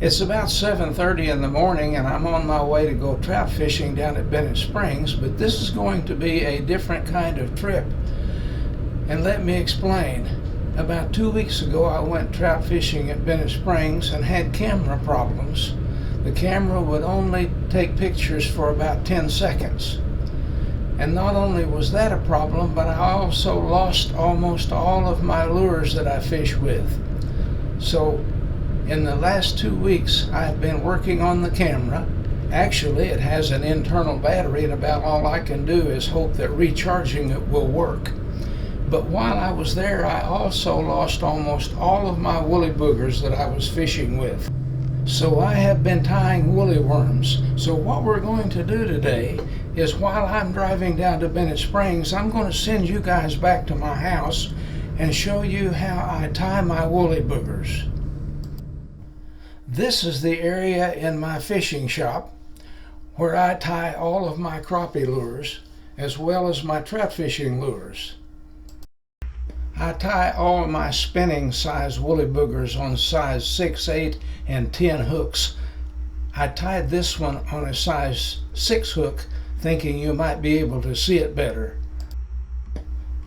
It's about 7:30 in the morning and I'm on my way to go trout fishing down at Bennett Springs, but this is going to be a different kind of trip. And let me explain. About 2 weeks ago I went trout fishing at Bennett Springs and had camera problems. The camera would only take pictures for about 10 seconds. And not only was that a problem, but I also lost almost all of my lures that I fish with. So in the last 2 weeks, I've been working on the camera. Actually, it has an internal battery, and about all I can do is hope that recharging it will work. But while I was there, I also lost almost all of my woolly boogers that I was fishing with. So I have been tying woolly worms. So what we're going to do today is, while I'm driving down to Bennett Springs, I'm going to send you guys back to my house and show you how I tie my woolly boogers. This is the area in my fishing shop where I tie all of my crappie lures as well as my trout fishing lures. I tie all of my spinning size woolly boogers on size 6, 8, and 10 hooks. I tied this one on a size 6 hook, thinking you might be able to see it better.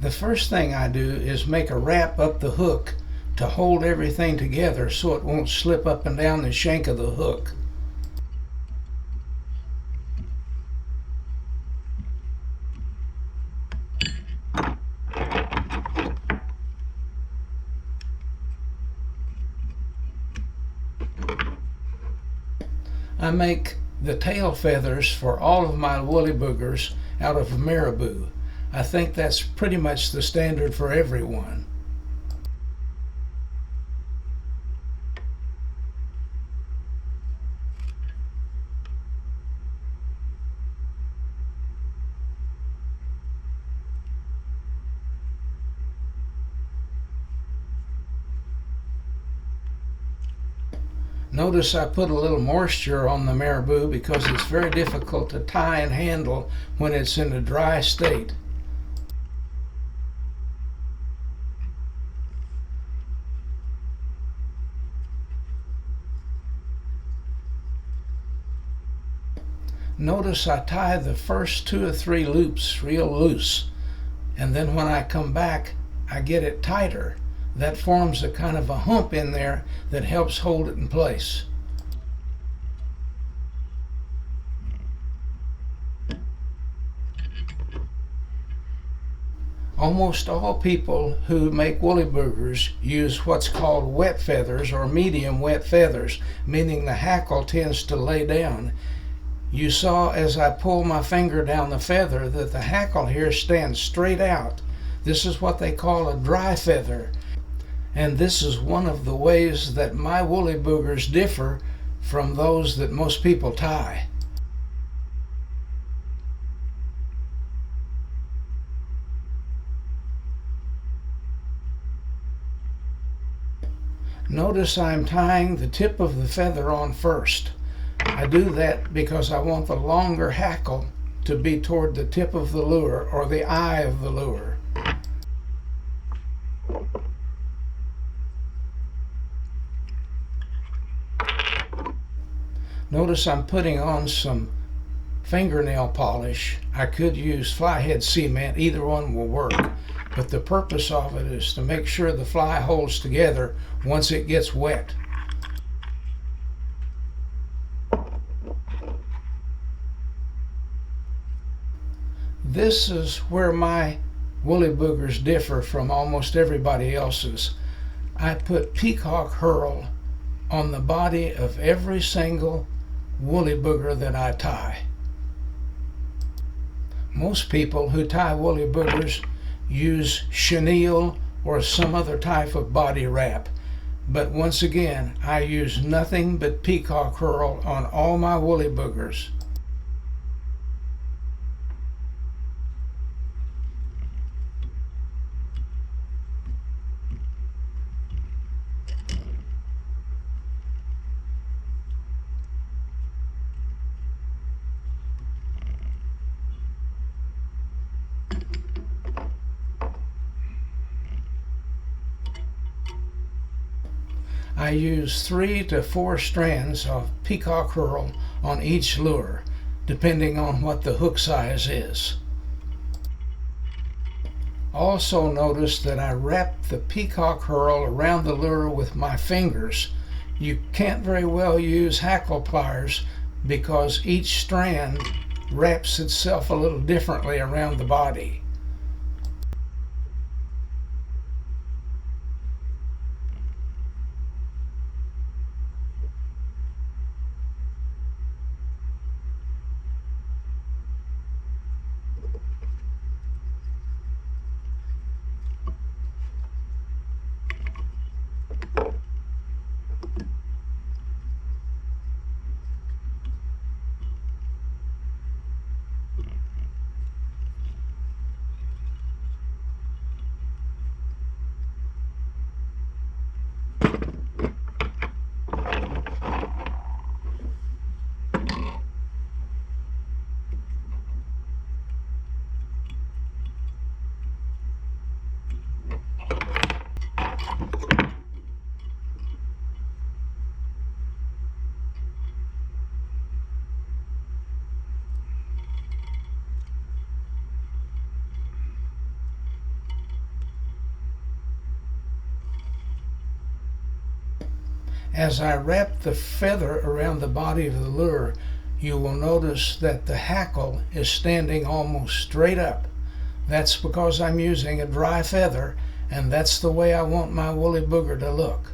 The first thing I do is make a wrap up the hook to hold everything together so it won't slip up and down the shank of the hook. I make the tail feathers for all of my woolly boogers out of marabou. I think that's pretty much the standard for everyone. Notice I put a little moisture on the marabou because it's very difficult to tie and handle when it's in a dry state. Notice I tie the first 2 or 3 loops real loose, and then when I come back I get it tighter. That forms a kind of a hump in there that helps hold it in place. Almost all people who make woolly boogers use what's called wet feathers or medium wet feathers, meaning the hackle tends to lay down. You saw as I pull my finger down the feather that the hackle here stands straight out. This is what they call a dry feather. And this is one of the ways that my woolly boogers differ from those that most people tie. Notice I'm tying the tip of the feather on first. I do that because I want the longer hackle to be toward the tip of the lure or the eye of the lure. Notice I'm putting on some fingernail polish. I could use flyhead cement, either one will work, but the purpose of it is to make sure the fly holds together once it gets wet. This is where my woolly boogers differ from almost everybody else's. I put peacock herl on the body of every single woolly booger that I tie. Most people who tie woolly boogers use chenille or some other type of body wrap, but once again I use nothing but peacock herl on all my woolly boogers. I use 3 to 4 strands of peacock herl on each lure, depending on what the hook size is. Also notice that I wrap the peacock herl around the lure with my fingers. You can't very well use hackle pliers because each strand wraps itself a little differently around the body. As I wrap the feather around the body of the lure, you will notice that the hackle is standing almost straight up. That's because I'm using a dry feather, and that's the way I want my woolly booger to look.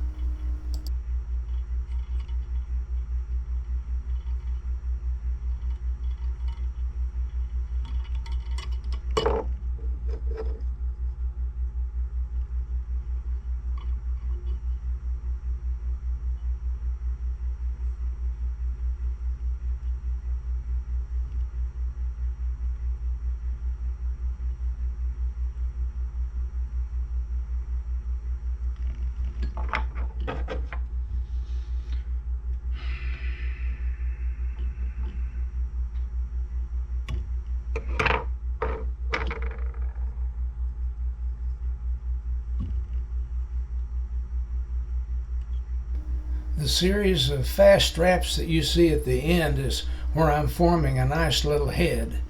The series of fast straps that you see at the end is where I'm forming a nice little head.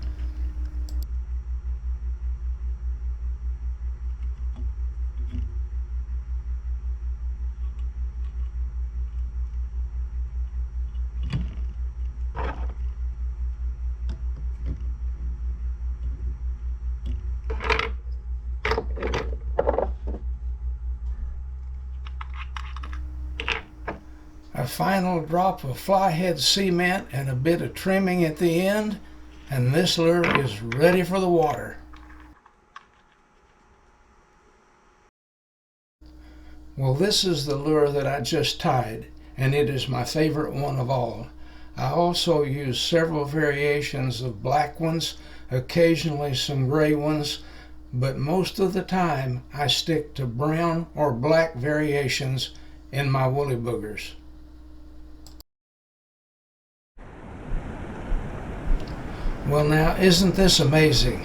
A final drop of flyhead cement and a bit of trimming at the end, and this lure is ready for the water. Well, this is the lure that I just tied, and it is my favorite one of all. I also use several variations of black ones, occasionally some gray ones, but most of the time I stick to brown or black variations in my woolly boogers. Well, now, isn't this amazing?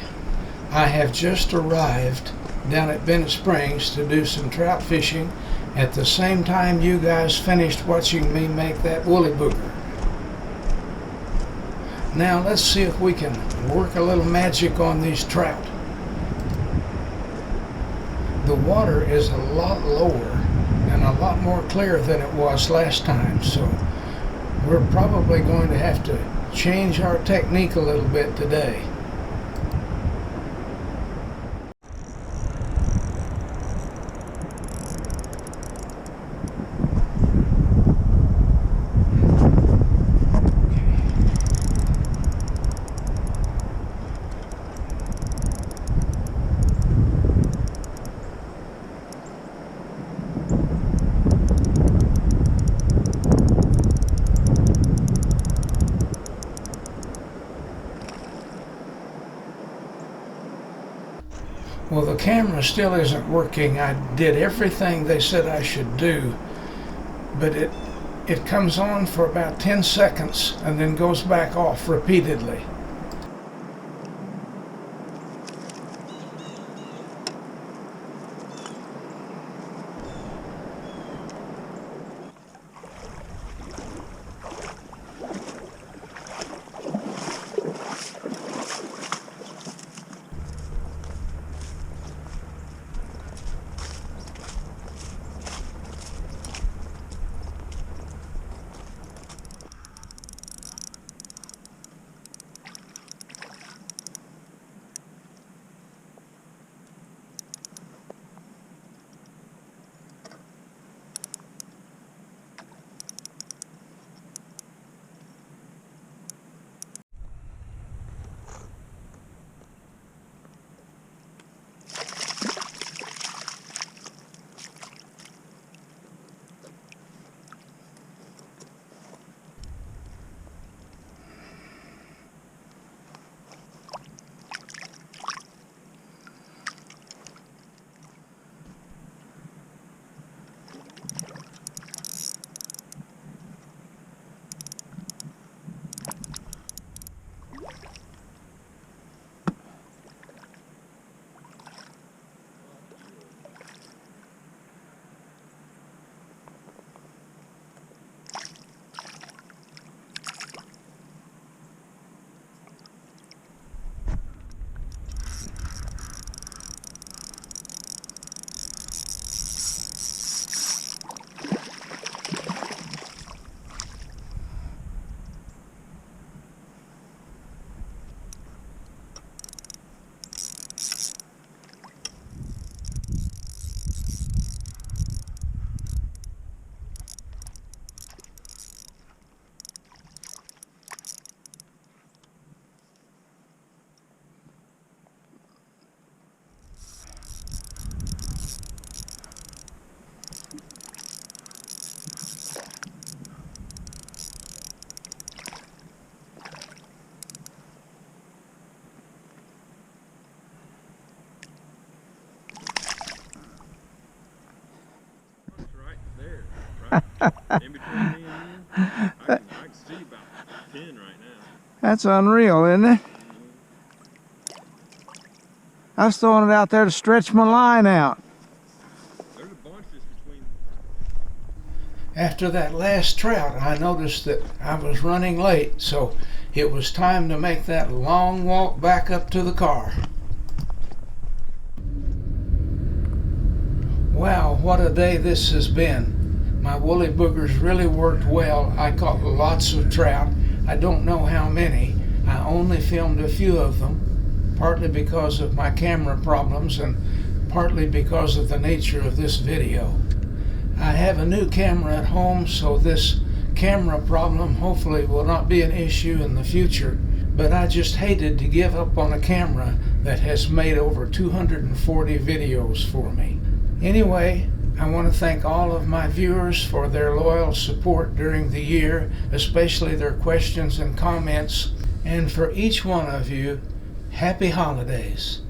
I have just arrived down at Bennett Springs to do some trout fishing at the same time you guys finished watching me make that woolly booger. Now, let's see if we can work a little magic on these trout. The water is a lot lower and a lot more clear than it was last time, so we're probably going to have to change our technique a little bit today. Well, the camera still isn't working. I did everything they said I should do, but it comes on for about 10 seconds and then goes back off repeatedly. In between me and you, I can see about 10 right now. That's unreal, isn't it? I was throwing it out there to stretch my line out. There's a bunch just between. After that last trout, I noticed that I was running late, so it was time to make that long walk back up to the car. Wow, what a day this has been. My woolly boogers really worked well. I caught lots of trout. I don't know how many. I only filmed a few of them, partly because of my camera problems and partly because of the nature of this video. I have a new camera at home, so this camera problem hopefully will not be an issue in the future, but I just hated to give up on a camera that has made over 240 videos for me. Anyway, I want to thank all of my viewers for their loyal support during the year, especially their questions and comments, and for each one of you, happy holidays.